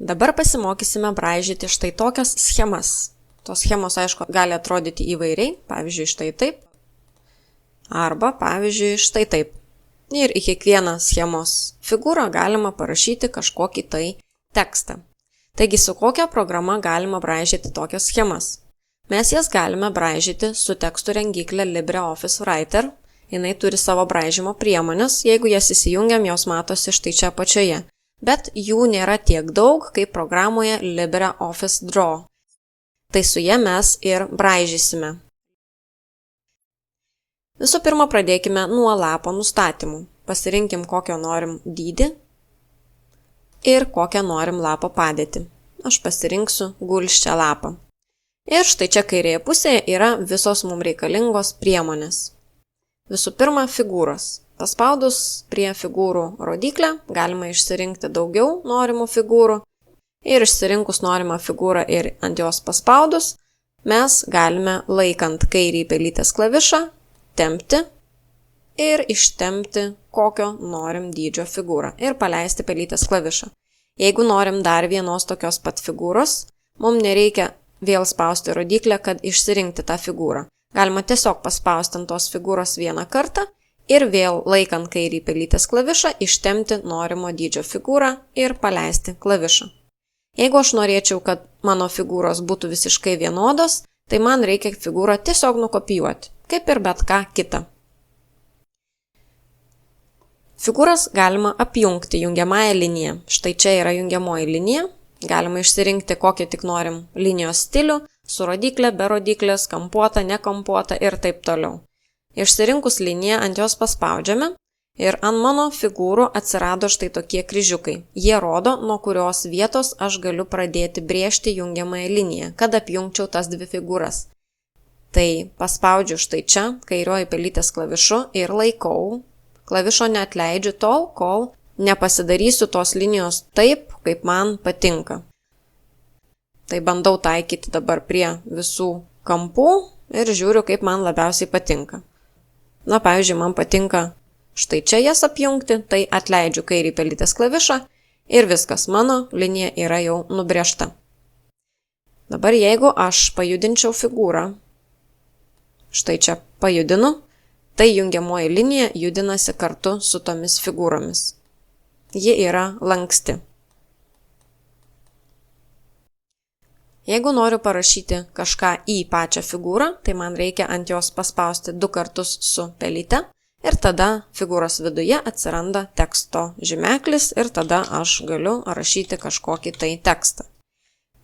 Dabar pasimokysime braižyti štai tokias schemas. Tos schemos, aišku, gali atrodyti įvairiai, pavyzdžiui, štai taip, arba, pavyzdžiui, štai taip. Ir į kiekvieną schemos figūrą galima parašyti kažkokį tai tekstą. Taigi, su kokia programa galima braižyti tokias schemas? Mes jas galime braižyti su tekstų rengykle LibreOffice Writer. Jinai turi savo braižymo priemonės, jeigu jas įsijungiam, jos matosi štai čia apačioje. Bet jų nėra tiek daug, kaip programoje LibreOffice Draw. Tai su ja mes ir braižysime. Visų pirma, pradėkime nuo lapo nustatymų. Pasirinkim, kokio norim dydį ir kokią norim lapo padėtį. Aš pasirinksiu gulsčią lapą. Ir štai čia kairėje pusėje yra visos mums reikalingos priemonės. Visų pirma, figūros. Paspaudus prie figūrų rodyklę galima išsirinkti daugiau norimų figūrų. Ir išsirinkus norimą figūrą ir ant jos paspaudus, mes galime laikant kairį pelytės klavišą tempti ir ištempti kokio norim dydžio figūrą ir paleisti pelytės klavišą. Jeigu norim dar vienos tokios pat figūros, mums nereikia vėl spausti rodyklę, kad išsirinkti tą figūrą. Galima tiesiog paspausti ant tos figūros vieną kartą ir vėl laikant kairį pelytės klavišą ištempti norimo dydžio figūrą ir paleisti klavišą. Jeigu aš norėčiau, kad mano figūros būtų visiškai vienodos, tai man reikia figūrą tiesiog nukopijuoti, kaip ir bet ką kitą. Figūras galima apjungti jungiamąją liniją. Štai čia yra jungiamoji linija. Galima išsirinkti kokį tik norim linijos stilių, su rodyklė, be rodyklės, kampuota, nekampuota ir taip toliau. Išsirinkus liniją ant jos paspaudžiame ir ant mano figūrų atsirado štai tokie kryžiukai. Jie rodo, nuo kurios vietos aš galiu pradėti brėžti jungiamąją liniją, kad apjungčiau tas dvi figūras. Tai paspaudžiu štai čia, kairioji pelytės klavišu ir laikau. Klavišo neatleidžiu tol, kol nepasidarysiu tos linijos taip, kaip man patinka. Tai bandau taikyti dabar prie visų kampų ir žiūriu, kaip man labiausiai patinka. Na, pavyzdžiui, man patinka štai čia jas apjungti, tai atleidžiu kairį pelytės klavišą ir viskas, mano linija yra jau nubrėžta. Dabar jeigu aš pajudinčiau figūrą, štai čia pajudinu, tai jungiamoji linija judinasi kartu su tomis figūromis. Ji yra lanksti. Jeigu noriu parašyti kažką į pačią figūrą, tai man reikia ant jos paspausti 2 kartus su pelyte ir tada figūros viduje atsiranda teksto žymeklis ir tada aš galiu rašyti kažkokį tai tekstą.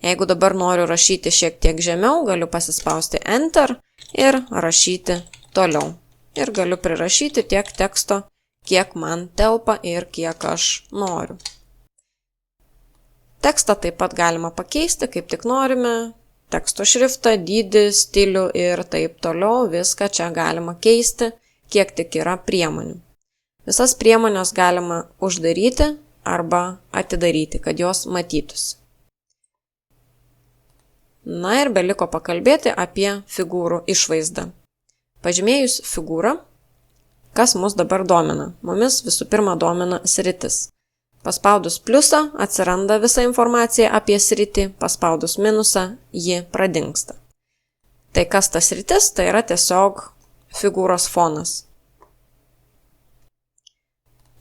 Jeigu dabar noriu rašyti šiek tiek žemiau, galiu pasispausti Enter ir rašyti toliau. Ir galiu prirašyti tiek teksto, kiek man telpa ir kiek aš noriu. Tekstą taip pat galima pakeisti, kaip tik norime, teksto šriftą, dydį, stilių ir taip toliau, viską čia galima keisti, kiek tik yra priemonių. Visas priemonės galima uždaryti arba atidaryti, kad jos matytųsi. Na ir beliko pakalbėti apie figūrų išvaizdą. Pažymėjus figūrą, kas mus dabar domina? Mumis visų pirma domina sritis. Paspaudus pliusą atsiranda visa informacija apie sritį, paspaudus minusą ji pradingsta. Tai kas tas sritis? Tai yra tiesiog figūros fonas.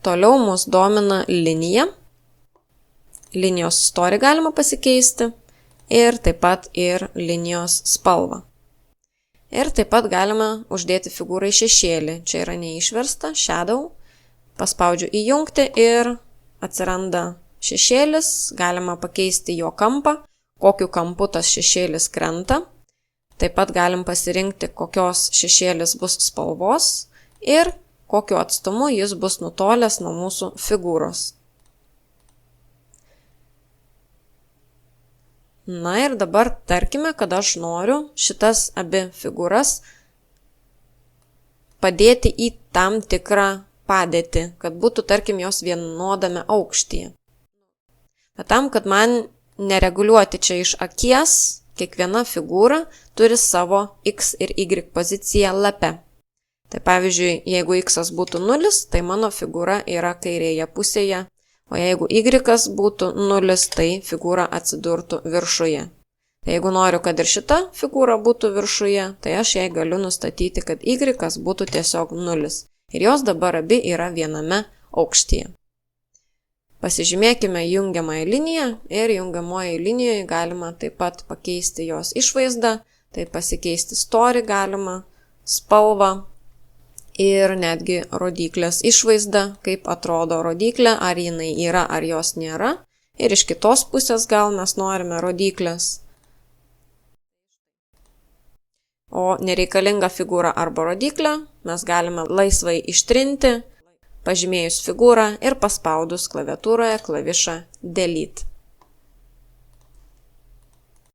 Toliau mus domina linija. Linijos storį galima pasikeisti ir taip pat ir linijos spalvą. Ir taip pat galima uždėti figūrai šešėlį. Čia yra neišversta, shadow. Paspaudžiu įjungti ir atsiranda šešėlis. Galima pakeisti jo kampą, kokiu kampu tas šešėlis krenta. Taip pat galim pasirinkti, kokios šešėlis bus spalvos ir kokiu atstumu jis bus nutolęs nuo mūsų figūros. Na ir dabar tarkime, kad aš noriu šitas abi figūras padėti į tam tikrą padėtį, kad būtų, tarkim, jos vienodame aukštyje. Bet tam, kad man nereguliuoti čia iš akies, kiekviena figūra turi savo X ir Y poziciją lape. Tai pavyzdžiui, jeigu X būtų 0, tai mano figūra yra kairėje pusėje, O jeigu y būtų 0, tai figūra atsidurtų viršuje. Tai jeigu noriu, kad ir šita figūra būtų viršuje, tai aš jai galiu nustatyti, kad y būtų tiesiog 0. Ir jos dabar abi yra viename aukštyje. Pasižymėkime jungiamąją liniją ir jungiamoje linijoje galima taip pat pakeisti jos išvaizdą, tai pasikeisti storį galima, spalvą ir netgi rodyklės išvaizdą, kaip atrodo rodyklė, ar jinai yra, ar jos nėra. Ir iš kitos pusės gal mes norime rodyklės. O nereikalingą figūrą arba rodyklę mes galime laisvai ištrinti, pažymėjus figūrą ir paspaudus klaviatūroje klavišą Delete.